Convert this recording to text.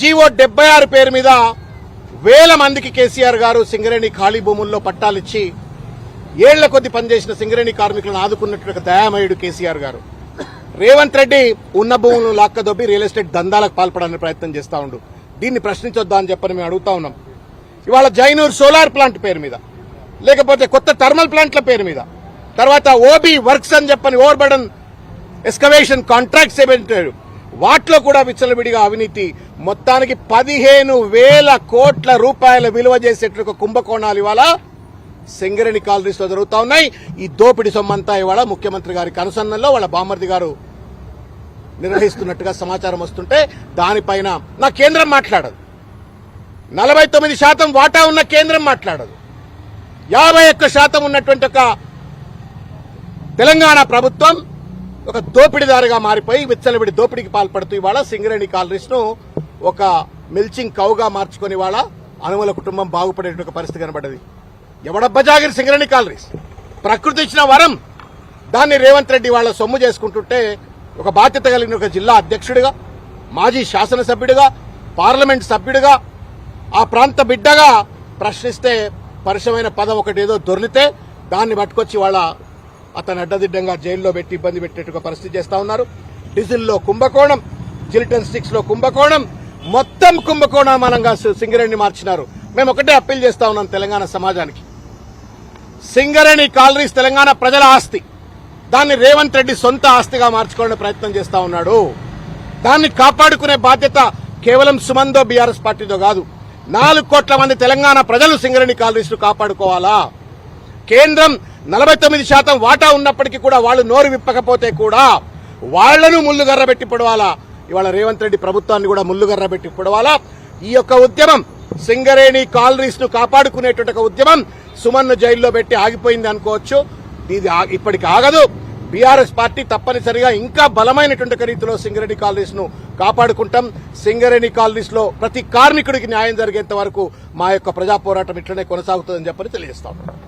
GO 76 పేరు మీద వేల మందికి కేసీఆర్ గారు సింగరేణి ఖాళీ భూముల్లో పట్టాలిచ్చి ఏళ్ల కొద్ది పనిచేసిన సింగరేణి కార్మికులను ఆదుకున్నట్టు దయామయుడు కేసీఆర్ గారు. రేవంత్ రెడ్డి ఉన్న భూములను లాక్కదొబ్బి రియల్ ఎస్టేట్ దందాలకు పాల్పడాలని ప్రయత్నం చేస్తా ఉండు. దీన్ని ప్రశ్నించొద్దా అని చెప్పని మేము అడుగుతా ఉన్నాం. ఇవాళ జైనూర్ సోలార్ ప్లాంట్ పేరు మీద, లేకపోతే కొత్త థర్మల్ ప్లాంట్ల పేరు మీద, తర్వాత ఓబీ వర్క్స్ అని చెప్పని ఓవర్ బర్డన్ ఎక్స్కవేషన్ కాంట్రాక్ట్స్ ఏమంటారు, వాటిలో కూడా విచ్చలవిడిగా అవినీతి. మొత్తానికి 15,000 కోట్ల రూపాయల విలువ చేసేట్టు కుంభకోణాలు ఇవాళ సింగరేణి కాలనీస్ లో జరుగుతా ఉన్నాయి. ఈ దోపిడి సొమ్మంతా ఇవాళ ముఖ్యమంత్రి గారి కనుసన్నల్లో వాళ్ళ బామ్మర్ది గారు నిర్వహిస్తున్నట్టుగా సమాచారం వస్తుంటే దానిపైన నా కేంద్రం మాట్లాడదు. 49% వాటా ఉన్న కేంద్రం మాట్లాడదు. 51% ఉన్నటువంటి ఒక తెలంగాణ ప్రభుత్వం ఒక దోపిడీదారుగా మారిపోయి విచ్చలవిడి దోపిడీకి పాల్పడుతూ ఇవాళ సింగరేణి కాలనీస్ ను ఒక మిల్చింగ్ కౌగా మార్చుకుని ఇవాళ అనుమల కుటుంబం బాగుపడేటువంటి పరిస్థితి కనబడ్డది. ఎవడబ్బజాగిరి సింగరేణి కాలనీస్ ప్రకృతి ఇచ్చిన వరం, దాన్ని రేవంత్ రెడ్డి వాళ్ళ సొమ్ము చేసుకుంటుంటే ఒక బాధ్యత కలిగిన ఒక జిల్లా అధ్యక్షుడిగా, మాజీ శాసనసభ్యుడిగా, పార్లమెంట్ సభ్యుడిగా, ఆ ప్రాంత బిడ్డగా ప్రశ్నిస్తే పరుషమైన పదం ఒకటి ఏదో దొర్లితే దాన్ని పట్టుకొచ్చి వాళ్ళ అతను అడ్డదిడ్డంగా జైల్లో పెట్టి ఇబ్బంది పెట్టేట్టుగా పరిస్థితి చేస్తా ఉన్నారు. డీజిల్లో కుంభకోణం, జిలిటన్ స్టిక్స్ లో కుంభకోణం, మొత్తం కుంభకోణమానంగా సింగరేణిని మార్చినారు. మేము ఒకటే అప్పీల్ చేస్తా ఉన్నాం తెలంగాణ సమాజానికి. సింగరేణి కాలనీస్ తెలంగాణ ప్రజల ఆస్తి, దాన్ని రేవంత్ రెడ్డి సొంత ఆస్తిగా మార్చుకోవడానికి ప్రయత్నం చేస్తా ఉన్నాడు. దాన్ని కాపాడుకునే బాధ్యత కేవలం సుమందో బీఆర్ఎస్ పార్టీతో కాదు, 4 కోట్ల మంది తెలంగాణ ప్రజలు సింగరేణి కాలనీస్ ను కాపాడుకోవాలా. కేంద్రం 49% వాటా ఉన్నప్పటికీ కూడా వాళ్ళు నోరు విప్పకపోతే కూడా వాళ్లను ముల్లుగర్ర పెట్టి పొడవాలా. ఇవాళ రేవంత్ రెడ్డి ప్రభుత్వాన్ని కూడా ముల్లుగర్ర పెట్టి పొడవాలా. ఈ యొక్క ఉద్యమం, సింగరేణి కాలనీస్ ను కాపాడుకునేటువంటి ఉద్యమం సుమన్ను జైల్లో పెట్టి ఆగిపోయింది అనుకోవచ్చు. ఇది ఇప్పటికి ఆగదు. బీఆర్ఎస్ పార్టీ తప్పనిసరిగా ఇంకా బలమైనటువంటి రీతిలో సింగరేణి కాలనీస్ ను కాపాడుకుంటాం. సింగరేణి కాలనీస్ లో ప్రతి కార్మికుడికి న్యాయం జరిగేంత వరకు మా యొక్క ప్రజా పోరాటం ఇట్లనే కొనసాగుతుందని చెప్పని తెలియజేస్తాం.